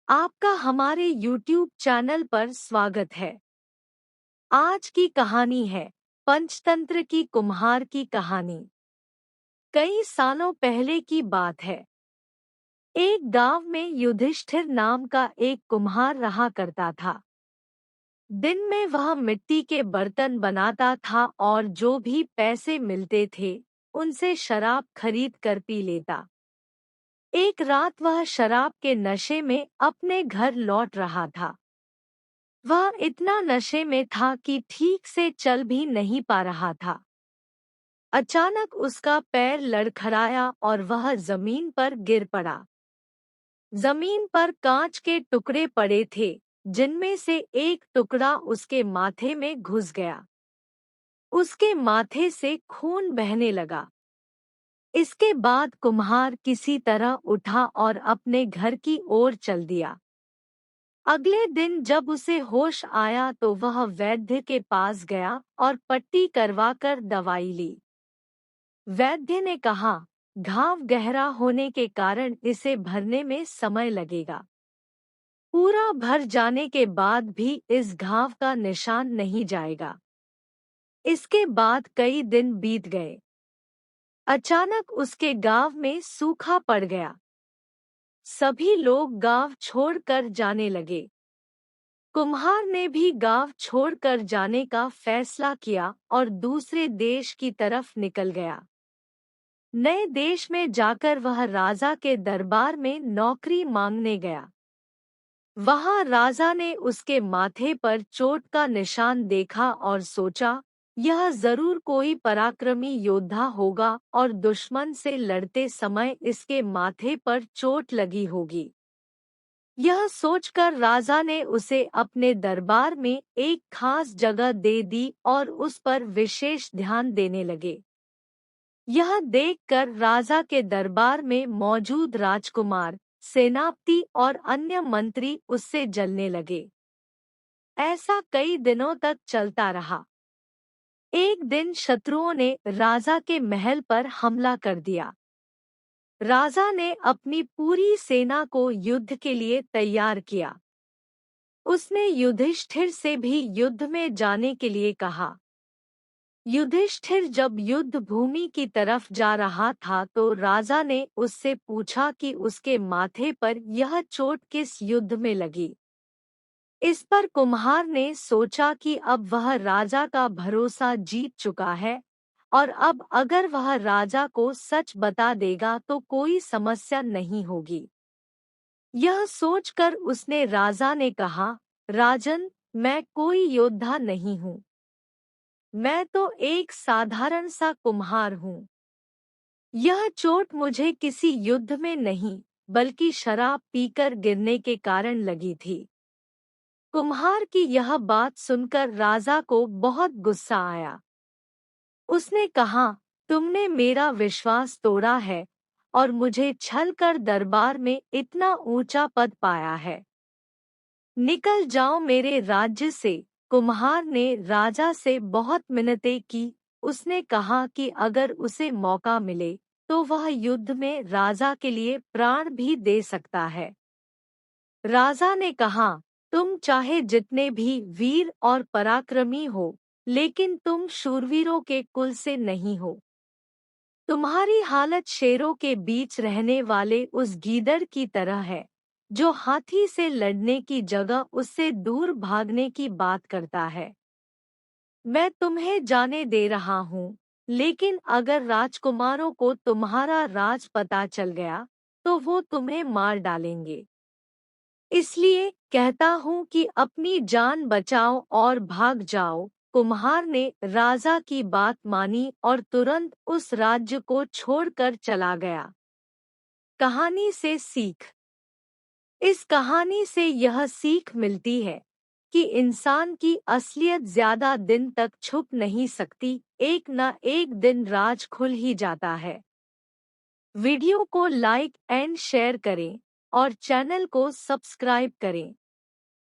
आपका हमारे YouTube channel पर स्वागत है। आज की कहानी है पंचतंत्र की कुम्हार की कहानी। कई सालों पहले की बात है। एक गांव में युधिष्ठिर नाम का एक कुम्हार रहा करता था। दिन में वह मिट्टी के बर्तन बनाता था और जो भी पैसे मिलते थे उनसे शराब खरीद कर पी लेता। एक रात वह शराब के नशे में अपने घर लौट रहा था। वह इतना नशे में था कि ठीक से चल भी नहीं पा रहा था। अचानक उसका पैर लड़खड़ाया और वह जमीन पर गिर पड़ा। जमीन पर कांच के टुकड़े पड़े थे, जिनमें से एक टुकड़ा उसके माथे में घुस गया। उसके माथे से खून बहने लगा। इसके बाद कुम्हार किसी तरह उठा और अपने घर की ओर चल दिया। अगले दिन जब उसे होश आया तो वह वैद्य के पास गया और पट्टी करवाकर दवाई ली। वैद्य ने कहा, घाव गहरा होने के कारण इसे भरने में समय लगेगा। पूरा भर जाने के बाद भी इस घाव का निशान नहीं जाएगा। इसके बाद कई दिन बीत गए। अचानक उसके गांव में सूखा पड़ गया। सभी लोग गांव छोड़कर जाने लगे। कुम्हार ने भी गांव छोड़कर जाने का फैसला किया और दूसरे देश की तरफ निकल गया। नए देश में जाकर वह राजा के दरबार में नौकरी मांगने गया। वहां राजा ने उसके माथे पर चोट का निशान देखा और सोचा, यह जरूर कोई पराक्रमी योद्धा होगा और दुश्मन से लड़ते समय इसके माथे पर चोट लगी होगी। यह सोचकर राजा ने उसे अपने दरबार में एक खास जगह दे दी और उस पर विशेष ध्यान देने लगे। यह देखकर राजा के दरबार में मौजूद राजकुमार, सेनापति और अन्य मंत्री उससे जलने लगे। ऐसा कई दिनों तक चलता रहा। एक दिन शत्रुओं ने राजा के महल पर हमला कर दिया। राजा ने अपनी पूरी सेना को युद्ध के लिए तैयार किया। उसने युधिष्ठिर से भी युद्ध में जाने के लिए कहा। युधिष्ठिर जब युद्ध भूमि की तरफ जा रहा था तो राजा ने उससे पूछा कि उसके माथे पर यह चोट किस युद्ध में लगी। इस पर कुम्हार ने सोचा कि अब वह राजा का भरोसा जीत चुका है और अब अगर वह राजा को सच बता देगा तो कोई समस्या नहीं होगी। यह सोचकर उसने राजा ने कहा, राजन, मैं कोई योद्धा नहीं हूँ। मैं तो एक साधारण सा कुम्हार हूँ। यह चोट मुझे किसी युद्ध में नहीं, बल्कि शराब पीकर गिरने के कारण लगी थी। कुम्हार की यह बात सुनकर राजा को बहुत गुस्सा आया। उसने कहा, तुमने मेरा विश्वास तोड़ा है और मुझे छल कर दरबार में इतना ऊंचा पद पाया है। निकल जाओ मेरे राज्य से। कुम्हार ने राजा से बहुत मिन्नतें की। उसने कहा कि अगर उसे मौका मिले तो वह युद्ध में राजा के लिए प्राण भी दे सकता है। राजा ने कहा, तुम चाहे जितने भी वीर और पराक्रमी हो, लेकिन तुम शूरवीरों के कुल से नहीं हो। तुम्हारी हालत शेरों के बीच रहने वाले उस गीदड़ की तरह है, जो हाथी से लड़ने की जगह उससे दूर भागने की बात करता है। मैं तुम्हें जाने दे रहा हूँ, लेकिन अगर राजकुमारों को तुम्हारा राज पता चल गया, तो वो तुम्हें मार डालेंगे। इसलिए कहता हूँ कि अपनी जान बचाओ और भाग जाओ। कुम्हार ने राजा की बात मानी और तुरंत उस राज्य को छोड़कर चला गया। कहानी से सीख। इस कहानी से यह सीख मिलती है कि इंसान की असलियत ज्यादा दिन तक छुप नहीं सकती, एक न एक दिन राज खुल ही जाता है। वीडियो को लाइक एंड शेयर करें और चैनल को सब्सक्राइब करें।